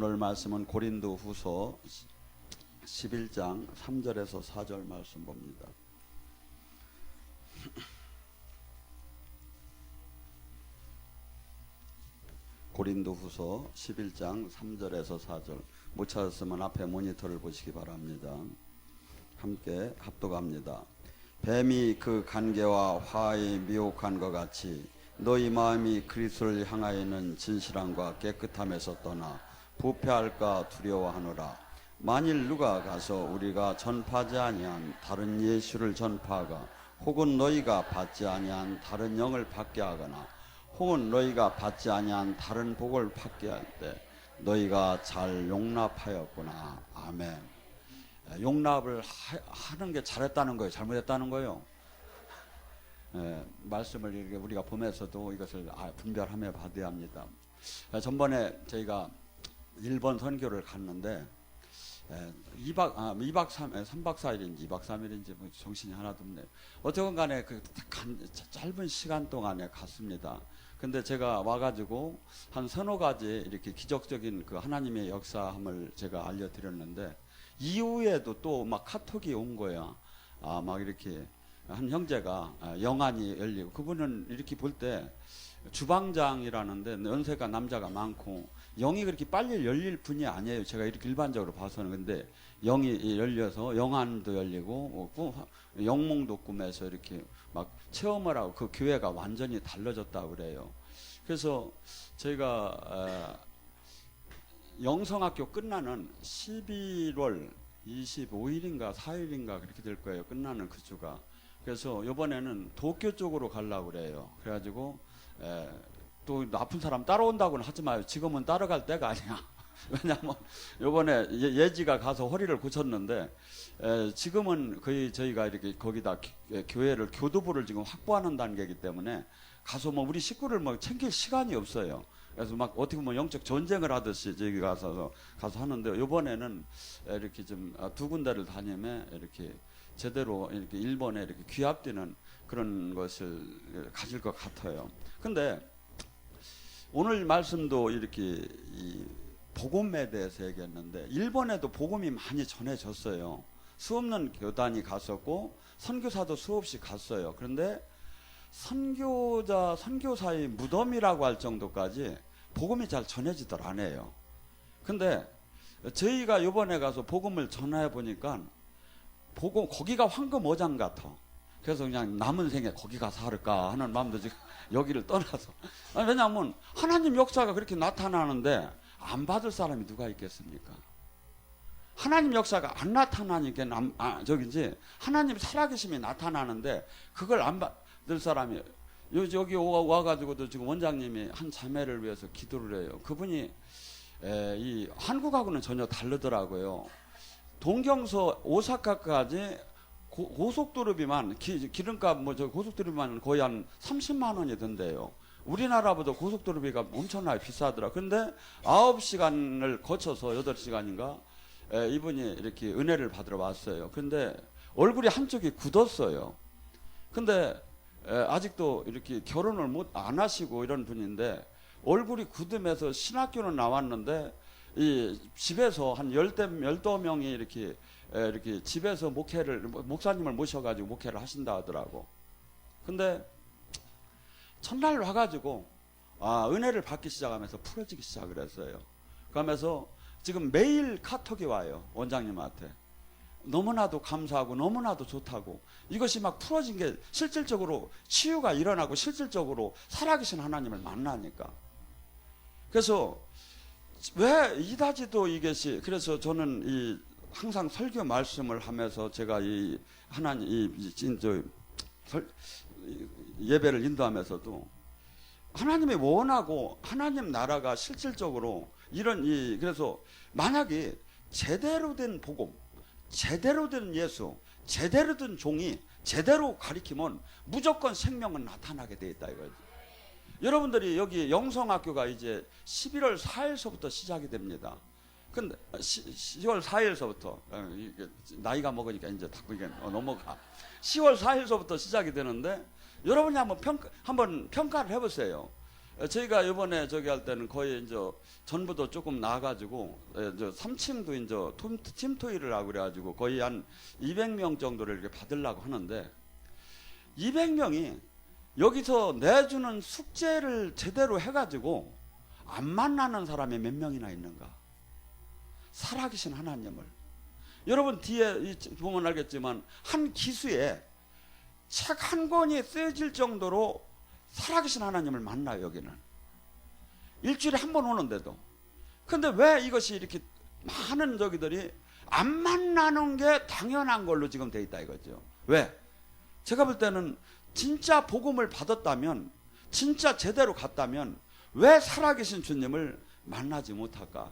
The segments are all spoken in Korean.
오늘 말씀은 고린도후서 11장 3절에서 4절 말씀 봅니다. 고린도후서 11장 3절에서 4절. 못 찾았으면 앞에 모니터를 보시기 바랍니다. 함께 합독합니다. 뱀이 그 간계와 화에 미혹한 것 같이 너희 마음이 그리스도를 향하여는 진실함과 깨끗함에서 떠나 부패할까 두려워하노라. 만일 누가 가서 우리가 전파하지 아니한 다른 예수를 전파하가 혹은 너희가 받지 아니한 다른 영을 받게 하거나 혹은 너희가 받지 아니한 다른 복을 받게 할 때 너희가 잘 용납하였구나. 아멘. 용납을 하는 게 잘했다는 거예요, 잘못했다는 거예요? 말씀을 이렇게 우리가 보면서도 이것을 분별하며 받아야 합니다. 전번에 저희가 일본 선교를 갔는데 3박 4일인지 2박 3일인지 정신이 하나도 없네요. 어쨌건 간에 그 짧은 시간 동안에 갔습니다. 근데 제가 와가지고 한 서너 가지 이렇게 기적적인 그 하나님의 역사함을 제가 알려드렸는데 이후에도 또 막 카톡이 온 거야. 막 이렇게 한 형제가 영안이 열리고, 그분은 이렇게 볼 때 주방장이라는데 연세가 남자가 많고 영이 그렇게 빨리 열릴 분이 아니에요. 제가 이렇게 일반적으로 봐서는. 근데 영이 열려서 영안도 열리고 영몽도 꿈에서 이렇게 막 체험을 하고 그 교회가 완전히 달라졌다고 그래요. 그래서 저희가 영성학교 끝나는 11월 25일인가 4일인가 그렇게 될 거예요. 끝나는 그 주가. 그래서 이번에는 도쿄 쪽으로 가려고 그래요. 그래가지고 또 나쁜 사람 따라온다고는 하지 마요. 지금은 따라갈 때가 아니야. 왜냐면 이번에 예지가 가서 허리를 고쳤는데 지금은 거의 저희가 이렇게 거기다 교회를 교도부를 지금 확보하는 단계이기 때문에 가서 뭐 우리 식구를 뭐 챙길 시간이 없어요. 그래서 막 어떻게 보면 영적 전쟁을 하듯이 저기 가서 하는데 이번에는 이렇게 좀 두 군데를 다니며 이렇게 제대로 이렇게 일본에 이렇게 귀합되는 그런 것을 가질 것 같아요. 근데 오늘 말씀도 이렇게 이 복음에 대해서 얘기했는데 일본에도 복음이 많이 전해졌어요. 수없는 교단이 갔었고 선교사도 수없이 갔어요. 그런데 선교사의 무덤이라고 할 정도까지 복음이 잘 전해지들 않아요. 근데 저희가 이번에 가서 복음을 전해 보니까 거기가 황금 어장 같아. 그래서 그냥 남은 생에 거기 가서 살을까 하는 마음도 지금 여기를 떠나서. 왜냐하면 하나님 역사가 그렇게 나타나는데 안 받을 사람이 누가 있겠습니까? 하나님 역사가 안 나타나니까 저기지 하나님 살아계심이 나타나는데 그걸 안 받을 사람이 여기 와가지고도 지금 원장님이 한 자매를 위해서 기도를 해요. 그분이 이 한국하고는 전혀 다르더라고요. 동경서 오사카까지 고속도로비만 기름값 고속도로비만 거의 한 30만 원이 든대요. 우리나라보다 고속도로비가 엄청나게 비싸더라. 근데 9시간을 거쳐서 8시간인가 이분이 이렇게 은혜를 받으러 왔어요. 근데 얼굴이 한쪽이 굳었어요. 근데 아직도 이렇게 결혼을 안 하시고 이런 분인데 얼굴이 굳으면서 신학교는 나왔는데 이 집에서 한 12명이 이렇게 집에서 목사님을 모셔가지고 목회를 하신다 하더라고. 근데 첫날 와가지고 은혜를 받기 시작하면서 풀어지기 시작을 했어요. 그러면서 지금 매일 카톡이 와요. 원장님한테. 너무나도 감사하고 너무나도 좋다고. 이것이 막 풀어진 게 실질적으로 치유가 일어나고 실질적으로 살아계신 하나님을 만나니까. 그래서 왜 이다지도 이것이, 그래서 저는 항상 설교 말씀을 하면서 제가 예배를 인도하면서도 하나님이 원하고 하나님 나라가 실질적으로 그래서 만약에 제대로 된 복음, 제대로 된 예수, 제대로 된 종이 제대로 가리키면 무조건 생명은 나타나게 돼 있다 이거죠. 여러분들이 여기 영성학교가 이제 11월 4일서부터 시작이 됩니다. 근데 10월 4일서부터 나이가 먹으니까 이제 자꾸 이게 넘어가. 10월 4일서부터 시작이 되는데 여러분이 한번 평가를 해보세요. 저희가 이번에 저기 할 때는 거의 이제 전부도 조금 나가지고 이제 3층도 이제 팀토이를 하고 그래가지고 거의 한 200명 정도를 이렇게 받으려고 하는데 200명이 여기서 내주는 숙제를 제대로 해가지고 안 만나는 사람이 몇 명이나 있는가? 살아계신 하나님을. 여러분 뒤에 보면 알겠지만 한 기수에 책 한 권이 쓰여질 정도로 살아계신 하나님을 만나요. 여기는 일주일에 한 번 오는데도. 근데 왜 이것이 이렇게 많은 저기들이 안 만나는 게 당연한 걸로 지금 돼 있다 이거죠. 왜? 제가 볼 때는 진짜 복음을 받았다면, 진짜 제대로 갔다면 왜 살아계신 주님을 만나지 못할까?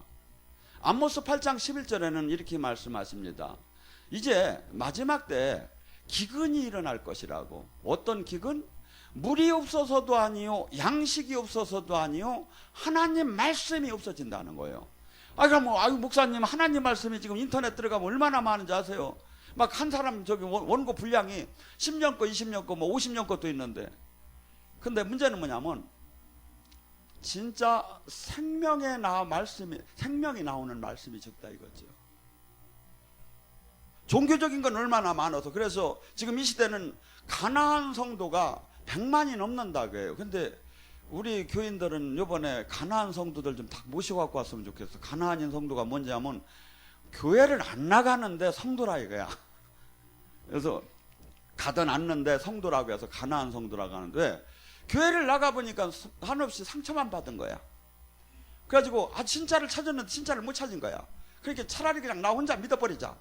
아모스 8장 11절에는 이렇게 말씀하십니다. 이제 마지막 때 기근이 일어날 것이라고. 어떤 기근? 물이 없어서도 아니요, 양식이 없어서도 아니요, 하나님 말씀이 없어진다는 거예요. 그럼 목사님 하나님 말씀이 지금 인터넷 들어가면 얼마나 많은지 아세요? 막 한 사람 저기 원고 분량이 10년 거, 20년 거, 뭐 50년 것도 있는데. 근데 문제는 뭐냐면 진짜 생명이 나오는 말씀이 적다 이거죠. 종교적인 건 얼마나 많아서. 그래서 지금 이 시대는 가나안 성도가 100만이 넘는다고 해요. 근데 우리 교인들은 이번에 가나안 성도들 좀 다 모시고 갖고 왔으면 좋겠어. 가나안인 성도가 뭔지 하면 교회를 안 나가는데 성도라 이거야. 그래서 가든 않는데 성도라고 해서 가나안 성도라고 하는데, 교회를 나가보니까 한없이 상처만 받은 거야. 그래가지고 진짜를 찾았는데 진짜를 못 찾은 거야. 그러니까 차라리 그냥 나 혼자 믿어버리자.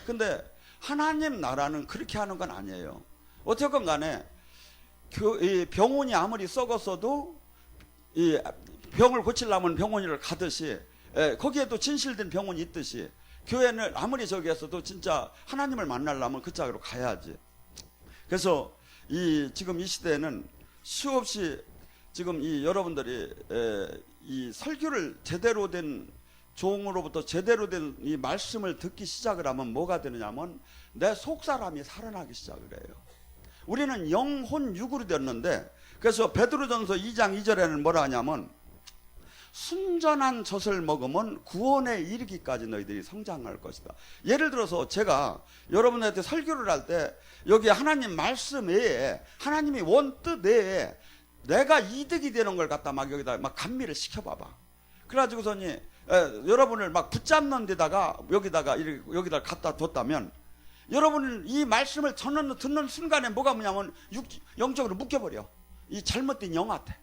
근데 하나님 나라는 그렇게 하는 건 아니에요. 어쨌건 간에 병원이 아무리 썩었어도 이 병을 고치려면 병원을 가듯이, 거기에도 진실된 병원이 있듯이 교회는 아무리 저기 했어도 진짜 하나님을 만나려면 그 짝으로 가야지. 그래서 지금 이 시대에는 수없이 지금 여러분들이 이 설교를 제대로 된 종으로부터 제대로 된 이 말씀을 듣기 시작을 하면 뭐가 되느냐면 내 속사람이 살아나기 시작을 해요. 우리는 영혼 육으로 됐는데, 그래서 베드로전서 2장 2절에는 뭐라 하냐면 순전한 젖을 먹으면 구원에 이르기까지 너희들이 성장할 것이다. 예를 들어서 제가 여러분한테 설교를 할 때 여기 하나님 말씀 외에, 하나님이 원뜻 외에 내가 이득이 되는 걸 갖다 막 여기다 막 감미를 시켜봐봐. 그래가지고서니 여러분을 막 붙잡는 데다가 여기다 갖다 뒀다면 여러분은 이 말씀을 듣는 순간에 뭐가 뭐냐면 영적으로 묶여버려. 이 잘못된 영한테.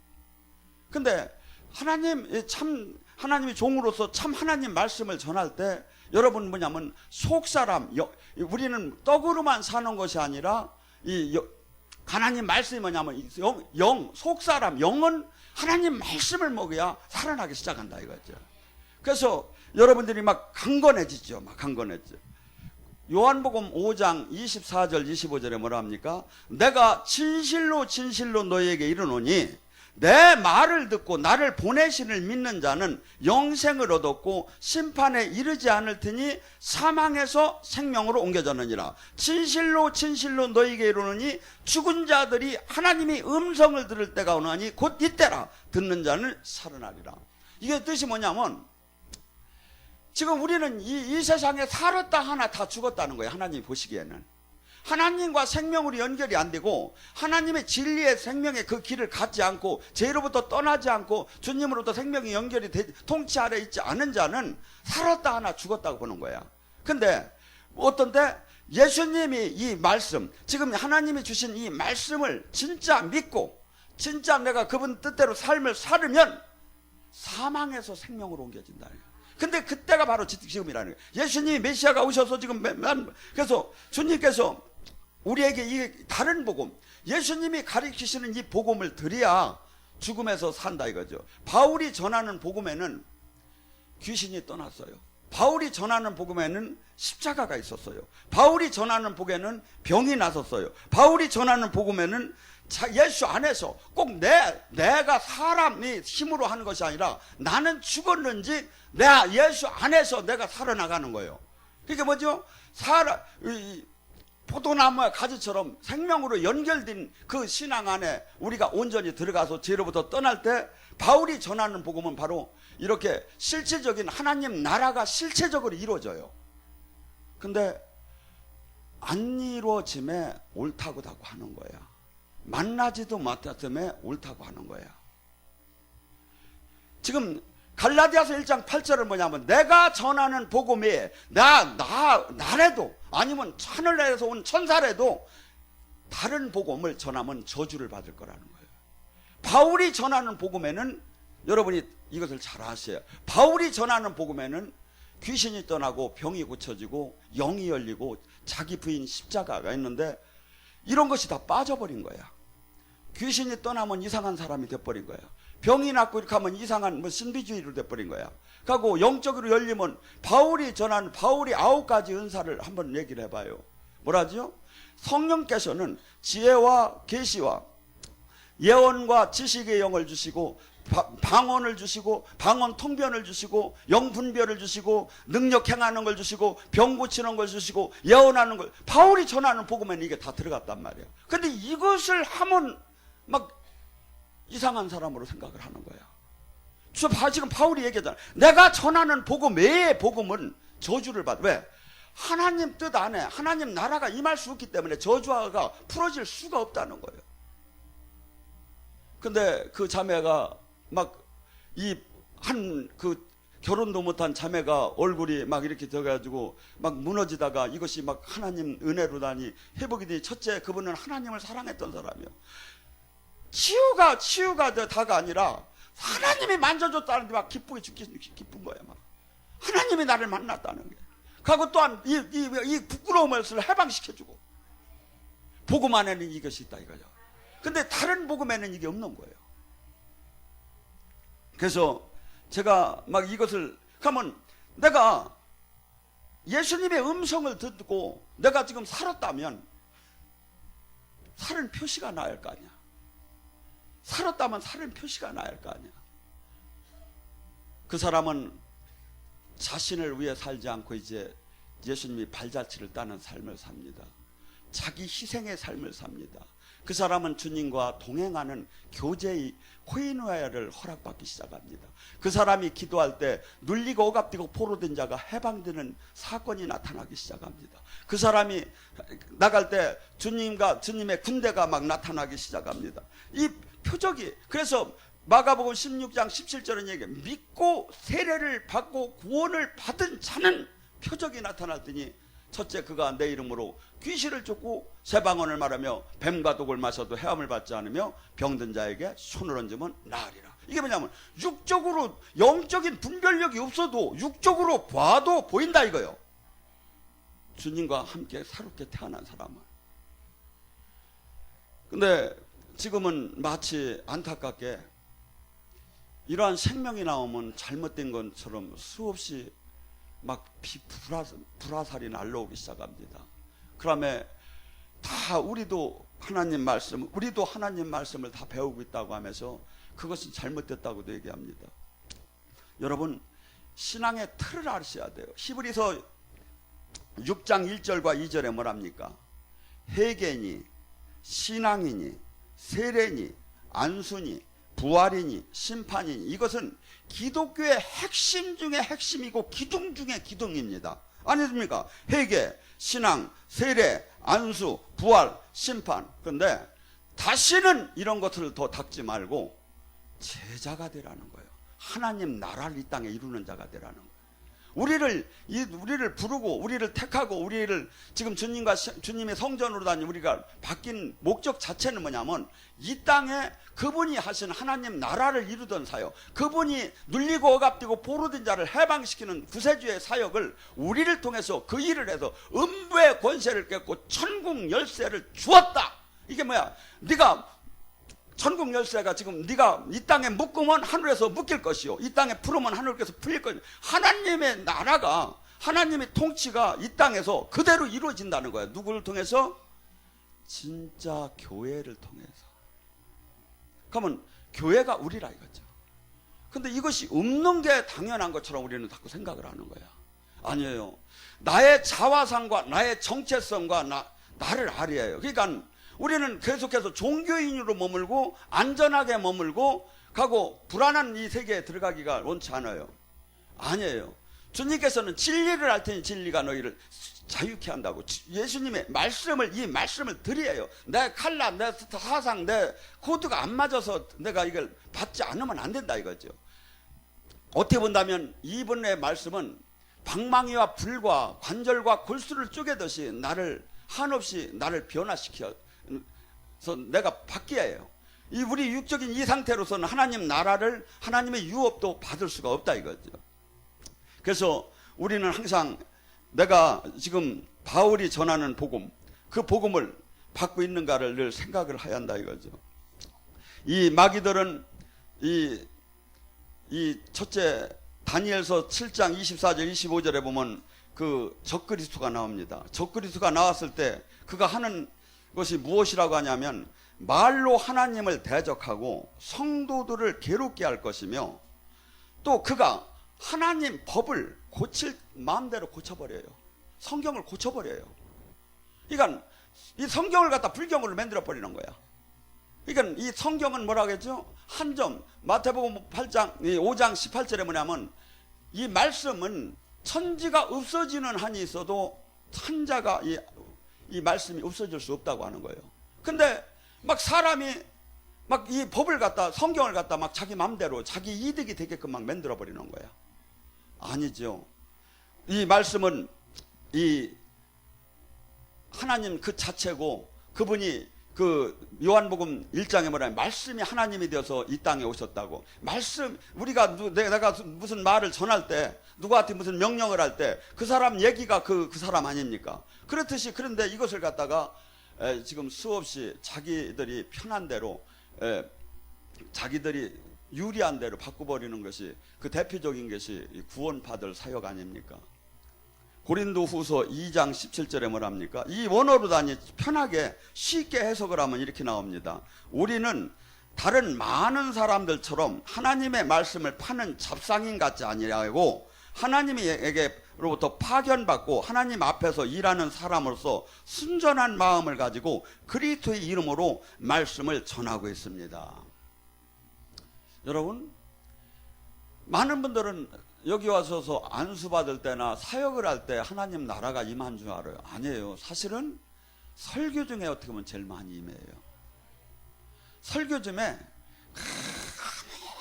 근데 하나님이 종으로서 참 하나님 말씀을 전할 때 여러분 뭐냐면 속사람, 우리는 떡으로만 사는 것이 아니라 하나님 말씀이 뭐냐면 속사람, 영은 하나님 말씀을 먹어야 살아나기 시작한다 이거죠. 그래서 여러분들이 막 강건해지죠. 막 강건해져. 요한복음 5장 24절 25절에 뭐라 합니까? 내가 진실로 진실로 너희에게 이르노니 내 말을 듣고 나를 보내신을 믿는 자는 영생을 얻었고 심판에 이르지 않을 테니 사망에서 생명으로 옮겨졌느니라. 진실로 진실로 너희에게 이르노니 죽은 자들이 하나님의 음성을 들을 때가 오나니 곧 이때라. 듣는 자는 살아나리라. 이게 뜻이 뭐냐면 지금 우리는 이 세상에 살았다 하나 다 죽었다는 거예요. 하나님이 보시기에는. 하나님과 생명으로 연결이 안 되고 하나님의 진리의 생명의 그 길을 갖지 않고 죄로부터 떠나지 않고 주님으로부터 생명이 연결이 통치 아래 있지 않은 자는 살았다 하나 죽었다고 보는 거야. 근데 어떤데 예수님이 이 말씀, 지금 하나님이 주신 이 말씀을 진짜 믿고 진짜 내가 그분 뜻대로 삶을 살으면 사망에서 생명으로 옮겨진다. 근데 그때가 바로 지금이라는 거예요. 예수님이 메시아가 오셔서 지금 그래서 주님께서 우리에게 이 다른 복음, 예수님이 가르치시는 이 복음을 드려야 죽음에서 산다 이거죠. 바울이 전하는 복음에는 귀신이 떠났어요. 바울이 전하는 복음에는 십자가가 있었어요. 바울이 전하는 복에는 병이 나섰어요. 바울이 전하는 복음에는 예수 안에서 꼭 내가 사람이 힘으로 하는 것이 아니라 나는 죽었는지 내가 예수 안에서 내가 살아나가는 거예요. 그게 뭐죠? 포도나무의 가지처럼 생명으로 연결된 그 신앙 안에 우리가 온전히 들어가서 죄로부터 떠날 때 바울이 전하는 복음은 바로 이렇게 실질적인 하나님 나라가 실체적으로 이루어져요. 근데 안 이루어짐에 옳다고 하는 거야. 만나지도 못했음에 옳다고 하는 거야. 지금 갈라디아서 1장 8절은 뭐냐면 내가 전하는 복음이 나래도 아니면 하늘에서 온 천사래도 다른 복음을 전하면 저주를 받을 거라는 거예요. 바울이 전하는 복음에는 여러분이 이것을 잘 아셔야 해요. 바울이 전하는 복음에는 귀신이 떠나고 병이 고쳐지고 영이 열리고 자기 부인 십자가가 있는데 이런 것이 다 빠져버린 거야. 귀신이 떠나면 이상한 사람이 돼버린 거야. 병이 낫고 이렇게 하면 이상한 신비주의로 돼버린 거야. 그리고 영적으로 열리면 바울이 전한 바울이 9가지 은사를 한번 얘기를 해봐요. 뭐라지요? 성령께서는 지혜와 계시와 예언과 지식의 영을 주시고 방언을 주시고 방언 통변을 주시고 영분별을 주시고 능력 행하는 걸 주시고 병 고치는 걸 주시고 예언하는 걸 바울이 전하는 복음에는 이게 다 들어갔단 말이에요. 근데 이것을 하면 막 이상한 사람으로 생각을 하는 거야. 지금 바울이 얘기하잖아. 내가 전하는 복음 외의 복음은 저주를 받아. 왜? 하나님 뜻 안에 하나님 나라가 임할 수 없기 때문에 저주가 풀어질 수가 없다는 거예요. 근데 그 자매가 막 결혼도 못한 자매가 얼굴이 막 이렇게 돼가지고 막 무너지다가 이것이 막 하나님 은혜로다니 회복이 되니 첫째 그분은 하나님을 사랑했던 사람이요. 치유가 다가 아니라 하나님이 만져줬다는데 막 기쁜 거야. 막 하나님이 나를 만났다는 게. 그리고 또한 이 부끄러움을 해방시켜주고 복음 안에는 이것이 있다 이거죠. 근데 다른 복음에는 이게 없는 거예요. 그래서 제가 막 이것을 하면 내가 예수님의 음성을 듣고 내가 지금 살았다면 살은 표시가 나야 할 거 아니야. 살았다면 살은 표시가 나야 할 거 아니야. 그 사람은 자신을 위해 살지 않고 이제 예수님이 발자취를 따는 삶을 삽니다. 자기 희생의 삶을 삽니다. 그 사람은 주님과 동행하는 교제의 코이노야를 허락받기 시작합니다. 그 사람이 기도할 때 눌리고 억압되고 포로된 자가 해방되는 사건이 나타나기 시작합니다. 그 사람이 나갈 때 주님의 군대가 막 나타나기 시작합니다. 이 표적이 그래서 마가복음 16장 17절은 얘기해 믿고 세례를 받고 구원을 받은 자는 표적이 나타났더니 첫째 그가 내 이름으로 귀신을 쫓고 새방언을 말하며 뱀과 독을 마셔도 해함을 받지 않으며 병든 자에게 손을 얹으면 나으리라. 이게 뭐냐면 육적으로 영적인 분별력이 없어도 육적으로 봐도 보인다 이거요. 주님과 함께 새롭게 태어난 사람은. 근데 지금은 마치 안타깝게 이러한 생명이 나오면 잘못된 것처럼 수없이 막 불화살이 날라오기 시작합니다. 그러면 다 우리도 하나님 말씀을 다 배우고 있다고 하면서 그것은 잘못됐다고도 얘기합니다. 여러분 신앙의 틀을 아셔야 돼요. 히브리서 6장 1절과 2절에 뭐랍니까? 회개니 신앙이니 세례니 안수니 부활이니 심판이니 이것은 기독교의 핵심 중에 핵심이고 기둥 중에 기둥입니다. 아니십니까? 회개, 신앙, 세례, 안수, 부활, 심판. 그런데 다시는 이런 것들을 더 닦지 말고 제자가 되라는 거예요. 하나님 나라를 이 땅에 이루는 자가 되라는 거예요. 우리를 부르고 우리를 택하고 우리를 지금 주님의 성전으로 다니 우리가 바뀐 목적 자체는 뭐냐면 이 땅에 그분이 하신 하나님 나라를 이루던 사역, 그분이 눌리고 억압되고 포로된 자를 해방시키는 구세주의 사역을 우리를 통해서 그 일을 해서 음부의 권세를 깼고 천국 열쇠를 주었다. 이게 뭐야? 네가 천국 열쇠가 지금 네가 이 땅에 묶으면 하늘에서 묶일 것이요 이 땅에 풀으면 하늘께서 풀릴 것이요. 하나님의 나라가 하나님의 통치가 이 땅에서 그대로 이루어진다는 거예요. 누구를 통해서? 진짜 교회를 통해서. 그러면 교회가 우리라 이거죠. 근데 이것이 없는 게 당연한 것처럼 우리는 자꾸 생각을 하는 거야. 아니에요. 나의 자화상과 나의 정체성과 나를 알아야 해요. 그러니까 우리는 계속해서 종교인으로 머물고 안전하게 머물고 가고 불안한 이 세계에 들어가기가 원치 않아요. 아니에요. 주님께서는 진리를 알 테니 진리가 너희를 자유케 한다고. 예수님의 말씀을, 이 말씀을 드려요. 내 칼라, 내 사상, 내 코드가 안 맞아서 내가 이걸 받지 않으면 안 된다 이거죠. 어떻게 본다면 이분의 말씀은 방망이와 불과 관절과 골수를 쪼개듯이 나를 한없이 나를 변화시켜서 내가 바뀌어야 해요. 이 우리 육적인 이 상태로서는 하나님 나라를, 하나님의 유업도 받을 수가 없다 이거죠. 그래서 우리는 항상 내가 지금 바울이 전하는 복음, 그 복음을 받고 있는가를 늘 생각을 해야 한다 이거죠. 이 마귀들은 이 첫째 다니엘서 7장 24절 25절에 보면 그 적그리스도가 나옵니다. 적그리스도가 나왔을 때 그가 하는 것이 무엇이라고 하냐면 말로 하나님을 대적하고 성도들을 괴롭게 할 것이며, 또 그가 하나님 법을 고칠 마음대로 고쳐버려요. 성경을 고쳐버려요. 그러니까 이 성경을 갖다 불경으로 만들어버리는 거야. 그러니까 이 성경은 뭐라고 했죠? 한 점, 마태복음 8장 5장 18절에 뭐냐면 이 말씀은 천지가 없어지는 한이 있어도 한자가 이 말씀이 없어질 수 없다고 하는 거예요. 근데 막 사람이 막 이 법을 갖다, 성경을 갖다 막 자기 마음대로 자기 이득이 되게끔 막 만들어 버리는 거야. 아니죠. 이 말씀은 이 하나님 그 자체고, 그분이 그 요한복음 1장에 뭐냐면 말씀이 하나님이 되어서 이 땅에 오셨다고. 말씀, 우리가 내가 무슨 말을 전할 때, 누구한테 무슨 명령을 할 때 그 사람 얘기가 그 사람 아닙니까? 그렇듯이, 그런데 이것을 갖다가 지금 수없이 자기들이 편한 대로, 자기들이 유리한 대로 바꿔버리는 것이, 그 대표적인 것이 구원받을 사역 아닙니까? 고린도 후서 2장 17절에 뭐랍니까? 이 원어로 다니 편하게 쉽게 해석을 하면 이렇게 나옵니다. 우리는 다른 많은 사람들처럼 하나님의 말씀을 파는 잡상인 같지 아니하고 하나님에게로부터 파견받고 하나님 앞에서 일하는 사람으로서 순전한 마음을 가지고 그리스도의 이름으로 말씀을 전하고 있습니다. 여러분, 많은 분들은 여기 와서서 안수받을 때나 사역을 할 때 하나님 나라가 임한 줄 알아요. 아니에요. 사실은 설교 중에 어떻게 보면 제일 많이 임해요. 설교 중에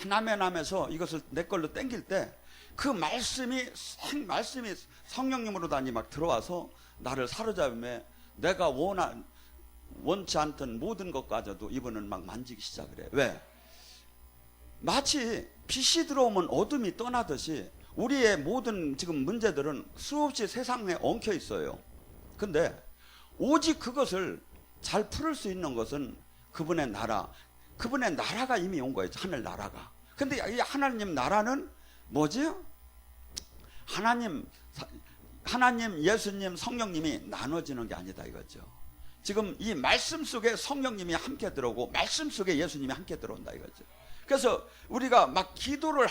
남에서 이것을 내 걸로 땡길 때 그 말씀이 성령님으로 다니 막 들어와서 나를 사로잡으며 내가 원치 않던 모든 것까지도 이분은 막 만지기 시작을 해요. 왜? 마치 빛이 들어오면 어둠이 떠나듯이 우리의 모든 지금 문제들은 수없이 세상에 엉켜 있어요. 근데 오직 그것을 잘 풀을 수 있는 것은 그분의 나라가 이미 온 거예요. 하늘 나라가. 근데 이 하나님 나라는 뭐지? 하나님, 예수님, 성령님이 나눠지는 게 아니다 이거죠. 지금 이 말씀 속에 성령님이 함께 들어오고 말씀 속에 예수님이 함께 들어온다 이거죠. 그래서 우리가 막 기도를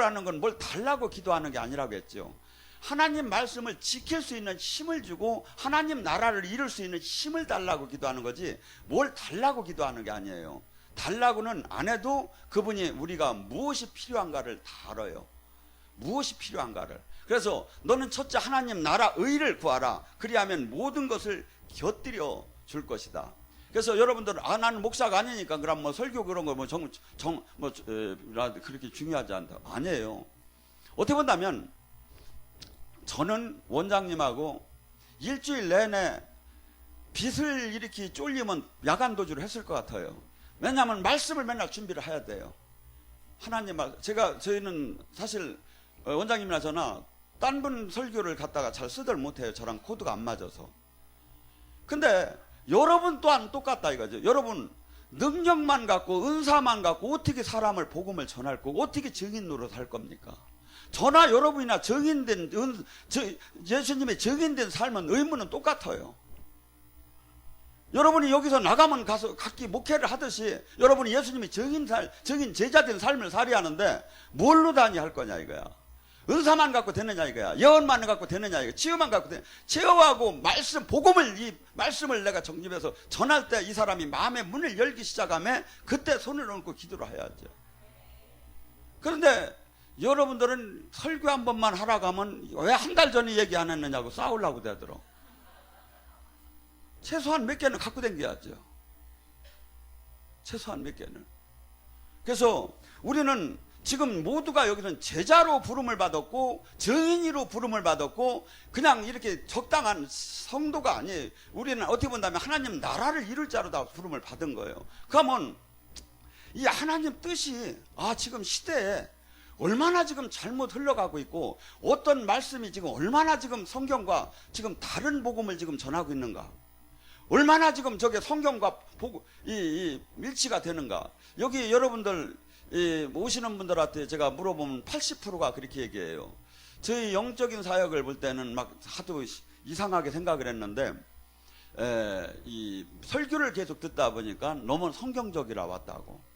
하는 건 뭘 달라고 기도하는 게 아니라고 했죠. 하나님 말씀을 지킬 수 있는 힘을 주고 하나님 나라를 이룰 수 있는 힘을 달라고 기도하는 거지 뭘 달라고 기도하는 게 아니에요. 달라고는 안 해도 그분이 우리가 무엇이 필요한가를 다 알아요. 무엇이 필요한가를. 그래서 너는 첫째 하나님 나라 의를 구하라. 그리하면 모든 것을 곁들여 줄 것이다. 그래서 여러분들은 나는 목사가 아니니까 그럼 뭐 설교 그런 거 그렇게 중요하지 않다. 아니에요. 어떻게 본다면 저는 원장님하고 일주일 내내 빚을 이렇게 쫄리면 야간 도주를 했을 것 같아요. 왜냐하면 말씀을 맨날 준비를 해야 돼요. 하나님 말, 저희는 사실 원장님이나 저나 딴 분 설교를 갖다가 잘 쓰들 못해요. 저랑 코드가 안 맞아서. 근데 여러분 또한 똑같다 이거죠. 여러분 능력만 갖고 은사만 갖고 어떻게 사람을 복음을 전할 거고 어떻게 증인 노릇 할 겁니까? 저나 여러분이나 예수님의 증인된 삶은 의무는 똑같아요. 여러분이 여기서 나가면 가서 각기 목회를 하듯이 여러분이 예수님의 증인 제자된 삶을 살아야 하는데 뭘로 다니 할 거냐 이거야. 은사만 갖고 되느냐 이거야. 예언만 갖고 되느냐 이거. 치유만 갖고 되느냐. 치유하고 말씀, 복음을, 이 말씀을 내가 정립해서 전할 때 이 사람이 마음의 문을 열기 시작하면 그때 손을 얹고 기도를 해야죠. 그런데 여러분들은 설교 한 번만 하라고 하면 왜 한 달 전에 얘기 안 했느냐고 싸우려고 되더라. 최소한 몇 개는 갖고 다녀야죠. 최소한 몇 개는. 그래서 우리는 지금 모두가 여기는 제자로 부름을 받았고 증인으로 부름을 받았고 그냥 이렇게 적당한 성도가 아니에요. 우리는 어떻게 본다면 하나님 나라를 이룰 자로 다 부름을 받은 거예요. 그러면 이 하나님 뜻이 지금 시대에 얼마나 지금 잘못 흘러가고 있고 어떤 말씀이 지금 얼마나 지금 성경과 지금 다른 복음을 지금 전하고 있는가, 얼마나 지금 저게 성경과 이 일치가 되는가. 여기 여러분들 오시는 분들한테 제가 물어보면 80%가 그렇게 얘기해요. 저희 영적인 사역을 볼 때는 막 하도 이상하게 생각을 했는데 이 설교를 계속 듣다 보니까 너무 성경적이라 왔다고.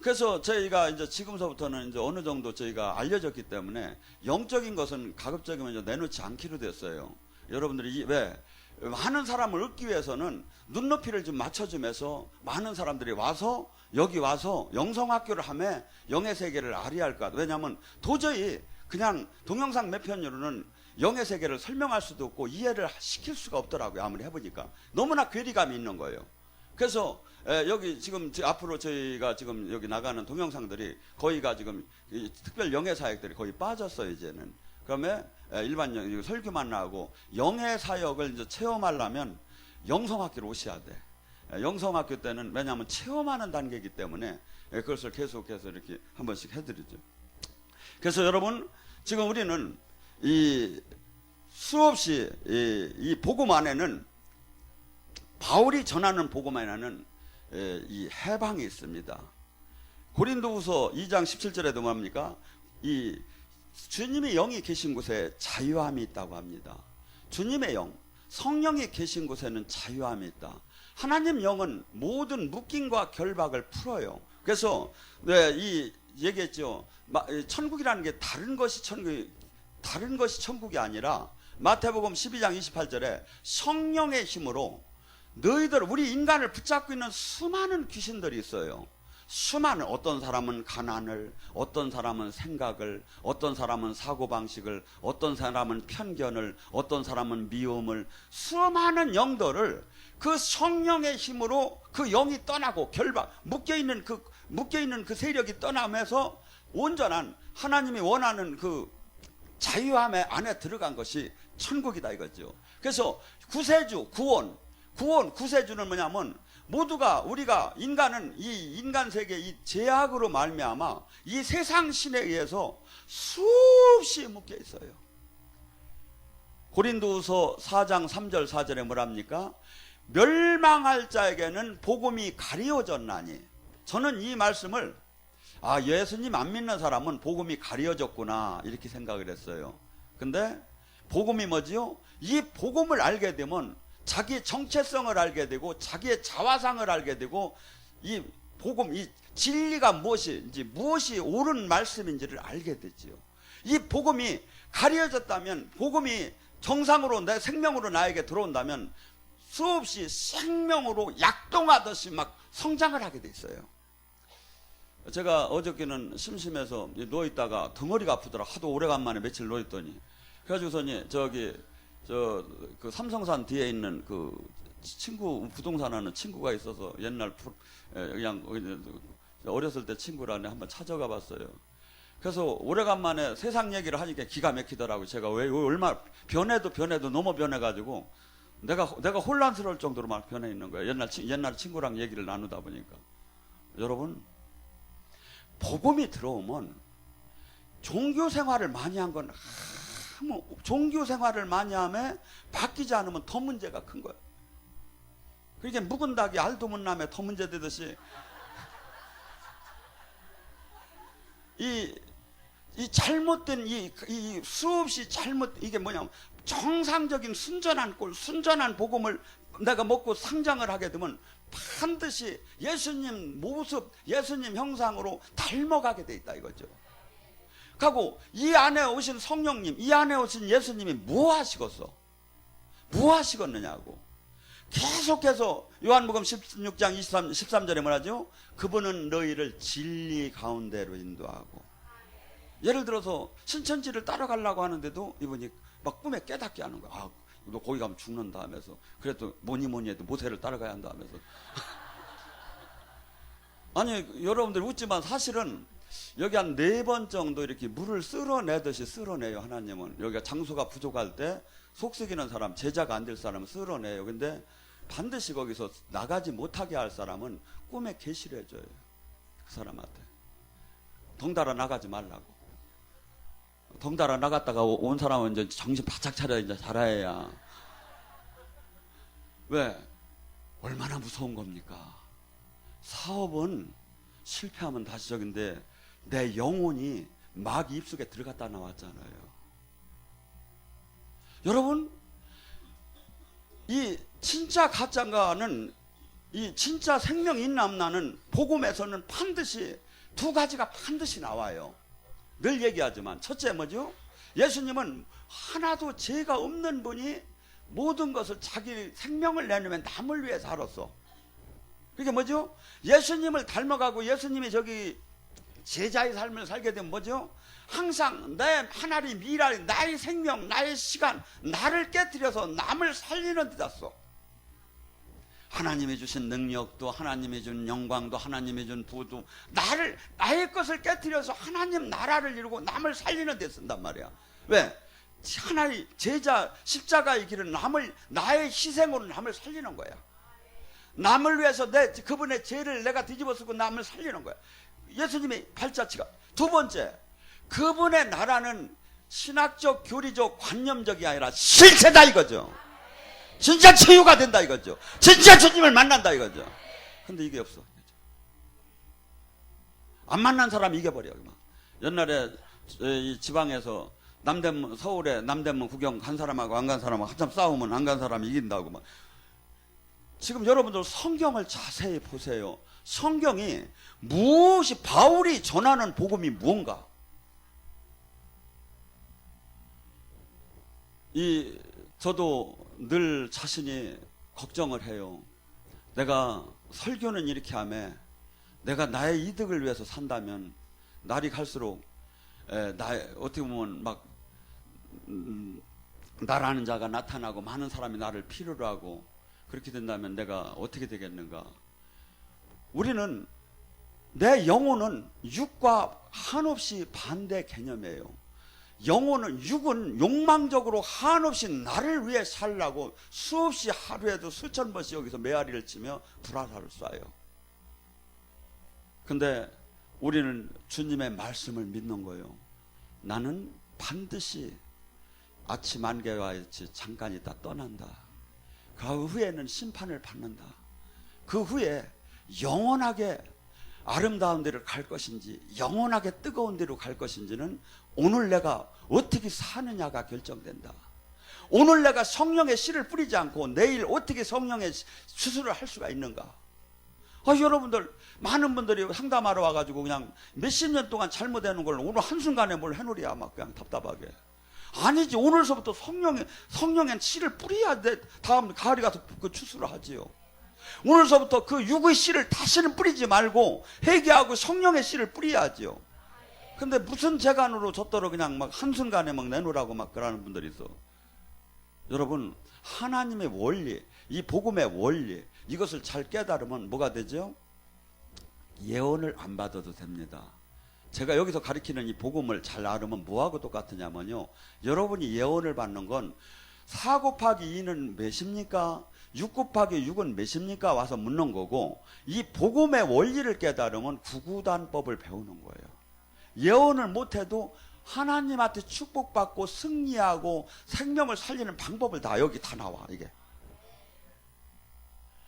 그래서 저희가 이제 지금서부터는 이제 어느 정도 저희가 알려졌기 때문에 영적인 것은 가급적이면 이제 내놓지 않기로 됐어요. 여러분들이 왜 많은 사람을 얻기 위해서는 눈높이를 좀 맞춰주면서 많은 사람들이 와서 여기 와서 영성학교를 하면 영의 세계를 알아야 할 것 같아요. 왜냐하면 도저히 그냥 동영상 몇 편으로는 영의 세계를 설명할 수도 없고 이해를 시킬 수가 없더라고요. 아무리 해보니까 너무나 괴리감이 있는 거예요. 그래서 여기 지금 앞으로 저희가 지금 여기 나가는 동영상들이 거의가 지금 특별 영의 사역들이 거의 빠졌어요. 이제는. 그러면 일반 설교만 나오고 영의 사역을 이제 체험하려면 영성학교로 오셔야 돼. 영성학교 때는 왜냐하면 체험하는 단계이기 때문에 그것을 계속해서 이렇게 한 번씩 해드리죠. 그래서 여러분 지금 우리는 이 수없이 이 복음 안에는 바울이 전하는 복음 안에는 이 해방이 있습니다. 고린도후서 2장 17절에도 뭡니까? 이 주님의 영이 계신 곳에 자유함이 있다고 합니다. 주님의 영, 성령이 계신 곳에는 자유함이 있다. 하나님 영은 모든 묶임과 결박을 풀어요. 그래서 이 얘기했죠. 천국이라는 게 다른 것이 천국이 아니라 마태복음 12장 28절에 성령의 힘으로 너희들, 우리 인간을 붙잡고 있는 수많은 귀신들이 있어요. 수많은, 어떤 사람은 가난을, 어떤 사람은 생각을, 어떤 사람은 사고방식을, 어떤 사람은 편견을, 어떤 사람은 미움을, 수많은 영들을 그 성령의 힘으로 그 영이 떠나고 결박, 묶여있는 그 세력이 떠나면서 온전한 하나님이 원하는 그 자유함 안에 들어간 것이 천국이다 이거죠. 그래서 구세주, 구세주는 뭐냐면 모두가 우리가 인간은 이 인간 세계 이 제약으로 말미암아 이 세상 신에 의해서 수없이 묶여 있어요. 고린도후서 4장 3절 4절에 뭐랍니까? 멸망할 자에게는 복음이 가리워졌나니. 저는 이 말씀을 예수님 안 믿는 사람은 복음이 가리워졌구나 이렇게 생각을 했어요. 근데 복음이 뭐지요? 이 복음을 알게 되면 자기의 정체성을 알게 되고 자기의 자화상을 알게 되고 이 복음, 이 진리가 무엇인지, 무엇이 옳은 말씀인지를 알게 되지요. 이 복음이 가려졌다면, 복음이 정상으로 내 생명으로 나에게 들어온다면 수없이 생명으로 약동하듯이 막 성장을 하게 돼 있어요. 제가 어저께는 심심해서 누워있다가 덩어리가 아프더라. 하도 오래간만에 며칠 누워있더니. 그래가지고서니 그 삼성산 뒤에 있는 그 친구, 부동산 하는 친구가 있어서 옛날 그냥 어렸을 때 친구라네 한번 찾아가 봤어요. 그래서 오래간만에 세상 얘기를 하니까 기가 막히더라고요. 제가 왜 얼마 변해도 너무 변해가지고 내가 혼란스러울 정도로 막 변해 있는 거예요. 옛날 친구랑 얘기를 나누다 보니까. 여러분, 복음이 들어오면 종교 생활을 많이 한 건 종교 생활을 많이 하면 바뀌지 않으면 더 문제가 큰 거예요. 그러니까 묵은 닭이 알도 못 나면 더 문제 되듯이 이 잘못된 이 수없이 이게 뭐냐면 정상적인 순전한 복음을 내가 먹고 상장을 하게 되면 반드시 예수님 모습, 예수님 형상으로 닮아가게 돼 있다 이거죠. 하고 이 안에 오신 성령님, 이 안에 오신 예수님이 뭐 하시겠어? 뭐 하시겠느냐고. 계속해서 요한복음 16장 13절에 뭐라죠? 그분은 너희를 진리 가운데로 인도하고. 예를 들어서 신천지를 따라가려고 하는데도 이분이 막 꿈에 깨닫게 하는 거야. 아, 너 거기 가면 죽는다 하면서. 그래도 뭐니 해도 모세를 따라가야 한다 하면서. 아니, 여러분들 웃지만 사실은 여기 한 4번 정도 이렇게 물을 쓸어내듯이 쓸어내요, 하나님은. 여기가 장소가 부족할 때 속썩이는 사람, 제자가 안 될 사람은 쓸어내요. 근데 반드시 거기서 나가지 못하게 할 사람은 꿈에 계시를 해줘요. 그 사람한테. 덩달아 나가지 말라고. 덩달아 나갔다가 온 사람은 이제 정신 바짝 차려 이제 자라야. 왜? 얼마나 무서운 겁니까? 사업은 실패하면 다시 적인데 내 영혼이 마귀 입속에 들어갔다 나왔잖아요. 여러분, 이 진짜 가짜가는, 이 진짜 생명 인남나는 복음에서는 반드시 2가지가 반드시 나와요. 늘 얘기하지만 첫째 뭐죠? 예수님은 하나도 죄가 없는 분이 모든 것을 자기 생명을 내놓으면 남을 위해 살았어. 그게 뭐죠? 예수님을 닮아가고 예수님이 저기 제자의 삶을 살게 되면 뭐죠? 항상 내 하나님 일할 나의 생명, 나의 시간, 나를 깨뜨려서 남을 살리는 데다 써. 하나님이 주신 능력도, 하나님이 준 영광도, 하나님이 준 부도, 나의 것을 깨뜨려서 하나님 나라를 이루고 남을 살리는 데 쓴단 말이야. 왜? 하나님 제자 십자가의 길은 나의 희생으로 남을 살리는 거야. 남을 위해서 그분의 죄를 내가 뒤집어 쓰고 남을 살리는 거야. 예수님의 발자취가. 2번째, 그분의 나라는 신학적, 교리적, 관념적이 아니라 실체다 이거죠. 진짜 치유가 된다 이거죠. 진짜 주님을 만난다 이거죠. 근데 이게 없어. 안 만난 사람이 이겨버려. 옛날에 이 지방에서 남대문, 서울에 남대문 구경 간 사람하고 안 간 사람하고 한참 싸우면 안 간 사람이 이긴다고 막. 지금 여러분들 성경을 자세히 보세요. 성경이 무엇이, 바울이 전하는 복음이 무언가? 저도 늘 자신이 걱정을 해요. 내가 설교는 이렇게 하며 내가 나의 이득을 위해서 산다면 날이 갈수록 어떻게 보면 막 나라는 자가 나타나고 많은 사람이 나를 필요로 하고 그렇게 된다면 내가 어떻게 되겠는가? 우리는 내 영혼은 육과 한없이 반대 개념이에요. 육은 욕망적으로 한없이 나를 위해 살라고 수없이 하루에도 수천 번씩 여기서 메아리를 치며 불화살을 쏴요. 근데 우리는 주님의 말씀을 믿는 거예요. 나는 반드시 아침 안개와 같이 잠깐 있다 떠난다. 그 후에는 심판을 받는다. 그 후에 영원하게 아름다운 데로 갈 것인지 영원하게 뜨거운 데로 갈 것인지는 오늘 내가 어떻게 사느냐가 결정된다. 오늘 내가 성령의 씨를 뿌리지 않고 내일 어떻게 성령의 수술을 할 수가 있는가? 여러분들 많은 분들이 상담하러 와가지고 그냥 몇십 년 동안 잘못해놓은 걸 오늘 한순간에 뭘 해놓으랴 막 그냥 답답하게. 아니지, 오늘서부터 성령의 씨를 뿌려야 돼. 다음 가을에 가서 그 추수를 하지요. 오늘서부터 그 육의 씨를 다시는 뿌리지 말고 회개하고 성령의 씨를 뿌려야지요. 근데 무슨 재간으로 젖도록 그냥 막 한순간에 막 내놓으라고 막 그러는 분들이 있어. 여러분, 하나님의 원리, 이 복음의 원리, 이것을 잘 깨달으면 뭐가 되죠? 예언을 안 받아도 됩니다. 제가 여기서 가르치는 이 복음을 잘 알으면 뭐하고 똑같으냐면요, 여러분이 예언을 받는 건 4 곱하기 2는 몇입니까? 6 곱하기 6은 몇입니까? 와서 묻는 거고, 이 복음의 원리를 깨달으면 구구단법을 배우는 거예요. 예언을 못해도 하나님한테 축복받고 승리하고 생명을 살리는 방법을 다 여기 다 나와 이게.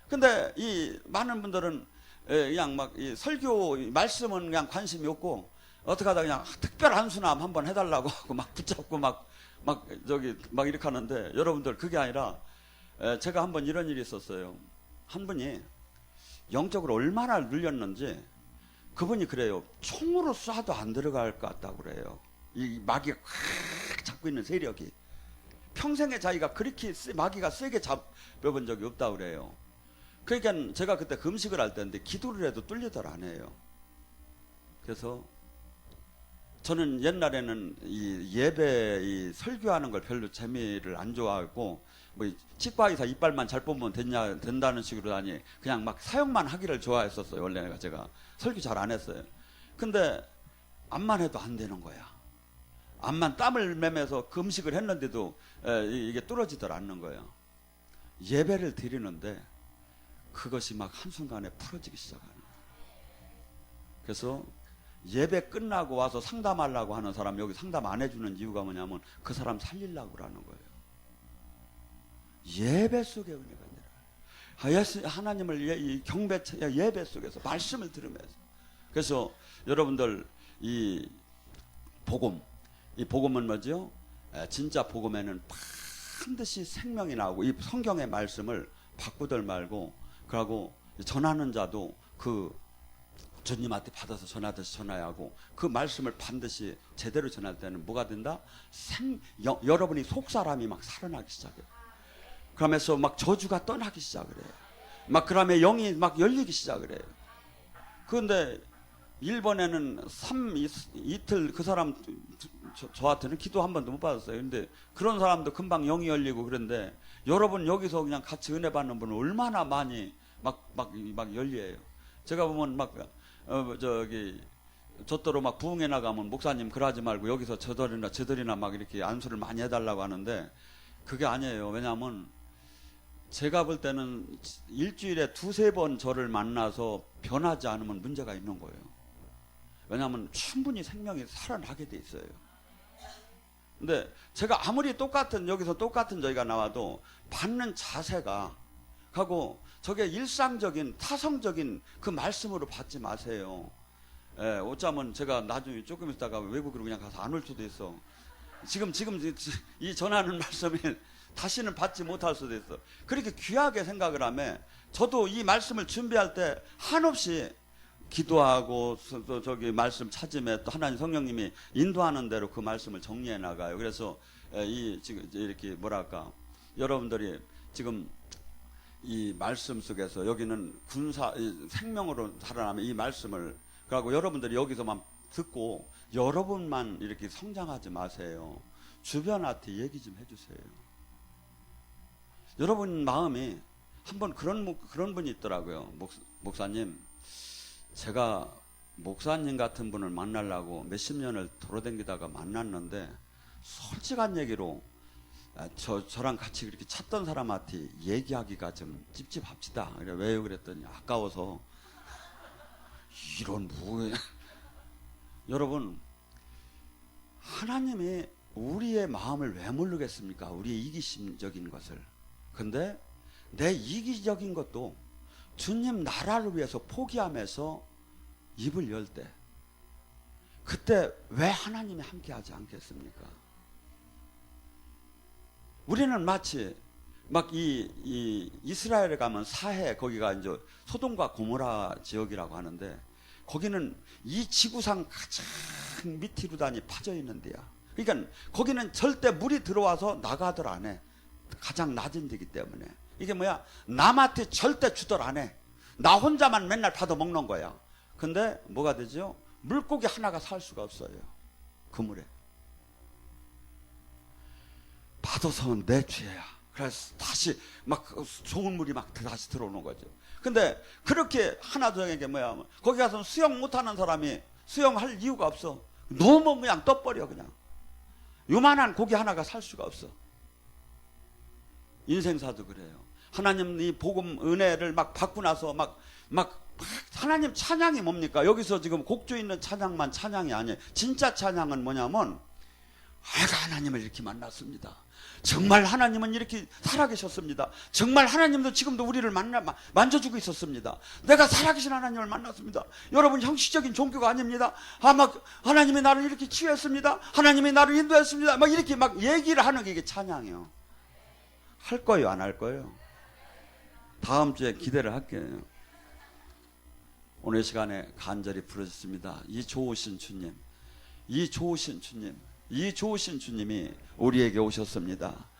근데 이 많은 분들은 그냥 막 이 설교 말씀은 그냥 관심이 없고 어떻게 하다 그냥 특별한 수남 한번 해달라고 하고 막 붙잡고 막 이렇게 하는데, 여러분들 그게 아니라 제가 한번 이런 일이 있었어요. 한 분이 영적으로 얼마나 눌렸는지 그분이 그래요. 총으로 쏴도 안 들어갈 것 같다고 그래요. 이 마귀가 꽉 잡고 있는 세력이. 평생에 자기가 그렇게 마귀가 세게 잡혀본 적이 없다고 그래요. 그러니까 제가 그때 금식을 할 때인데 기도를 해도 뚫리더라 안 해요. 그래서 저는 옛날에는 이 예배 이 설교하는 걸 별로 재미를 안 좋아하고 뭐 치과의사 이빨만 잘 뽑으면 된다는 식으로 하니 그냥 막 사역만 하기를 좋아했었어요. 원래 제가 설교 잘 안 했어요. 근데 암만 해도 안 되는 거야. 암만 땀을 매면서 금식을 했는데도 이게 뚫어지들 않는 거예요. 예배를 드리는데 그것이 막 한순간에 풀어지기 시작하는 거예요. 그래서 예배 끝나고 와서 상담하려고 하는 사람 여기 상담 안 해주는 이유가 뭐냐면 그 사람 살리려고 하는 거예요. 예배 속에 은혜가 아니라 하나님을 경배 예배 속에서 말씀을 들으면서. 그래서 여러분들 이 복음은 뭐죠? 진짜 복음에는 반드시 생명이 나오고 이 성경의 말씀을 바꾸들 말고 그러고 전하는 자도 그 주님한테 받아서 전하듯이 전해야 하고 그 말씀을 반드시 제대로 전할 때는 뭐가 된다? 여러분이 속사람이 막 살아나기 시작해요. 그러면서 막 저주가 떠나기 시작을 해요. 막 그러면 영이 막 열리기 시작을 해요. 그런데 일본에는 이틀 그 사람 저한테는 기도 한 번도 못 받았어요. 근데 그런 사람도 금방 영이 열리고 그런데 여러분 여기서 그냥 같이 은혜 받는 분은 얼마나 많이 막 열려요. 제가 보면 막 저더러 막 부흥회 나가면 목사님 그러지 말고 여기서 저들이나 막 이렇게 안수를 많이 해달라고 하는데 그게 아니에요. 왜냐하면 제가 볼 때는 일주일에 2-3번 저를 만나서 변하지 않으면 문제가 있는 거예요. 왜냐하면 충분히 생명이 살아나게 돼 있어요. 근데 제가 아무리 여기서 똑같은 저희가 나와도 받는 자세가 하고 저게 일상적인 타성적인 그 말씀으로 받지 마세요. 어쩌면 제가 나중에 조금 있다가 외국으로 그냥 가서 안 올 수도 있어. 지금 이 전하는 말씀이 다시는 받지 못할 수도 있어. 그렇게 귀하게 생각을 하면 저도 이 말씀을 준비할 때 한없이 기도하고 또 저기 말씀 찾음에 또 하나님 성령님이 인도하는 대로 그 말씀을 정리해 나가요. 그래서 지금 이렇게 뭐랄까 여러분들이 지금 이 말씀 속에서 여기는 생명으로 살아나면 이 말씀을 그리고 여러분들이 여기서만 듣고 여러분만 이렇게 성장하지 마세요. 주변한테 얘기 좀 해주세요. 여러분 마음이 한번 그런 분이 있더라고요. 목사님, 제가 목사님 같은 분을 만나려고 몇십 년을 돌아다니다가 만났는데 솔직한 얘기로 저랑 같이 그렇게 찾던 사람한테 얘기하기가 좀 찝찝합시다. 그래 왜요? 그랬더니 아까워서. 이런 뭐예요? 여러분, 하나님이 우리의 마음을 왜 모르겠습니까? 우리의 이기심적인 것을. 근데 내 이기적인 것도 주님 나라를 위해서 포기하면서 입을 열 때 그때 왜 하나님이 함께하지 않겠습니까? 우리는 마치 막 이스라엘에 가면 사해 거기가 이제 소돔과 고모라 지역이라고 하는데 거기는 이 지구상 가장 밑으로다니 파져 있는 데야. 그러니까 거기는 절대 물이 들어와서 나가들 안 해. 가장 낮은 데이기 때문에 이게 뭐야? 남한테 절대 주들 안 해. 나 혼자만 맨날 받아 먹는 거야. 근데 뭐가 되죠? 물고기 하나가 살 수가 없어요. 그 물에. 받아서 내 죄야. 그래서 다시 막 좋은 물이 막 다시 들어오는 거죠. 근데 그렇게 하나둘에게 뭐야? 거기 가서 수영 못하는 사람이 수영할 이유가 없어. 너무 그냥 떠버려 그냥. 요만한 고기 하나가 살 수가 없어. 인생사도 그래요. 하나님 이 복음 은혜를 막 받고 나서 막 하나님 찬양이 뭡니까? 여기서 지금 곡조 있는 찬양만 찬양이 아니에요. 진짜 찬양은 뭐냐면 내가 하나님을 이렇게 만났습니다. 정말 하나님은 이렇게 살아계셨습니다. 정말 하나님도 지금도 우리를 만져주고 있었습니다. 내가 살아계신 하나님을 만났습니다. 여러분 형식적인 종교가 아닙니다. 막 하나님이 나를 이렇게 치유했습니다. 하나님이 나를 인도했습니다. 막 이렇게 막 얘기를 하는 게 이게 찬양이에요. 할 거예요, 안 할 거예요? 다음 주에 기대를 할게요. 오늘 시간에 간절히 부르짖습니다. 이 좋으신 주님, 이 좋으신 주님. 이 좋으신 주님이 우리에게 오셨습니다.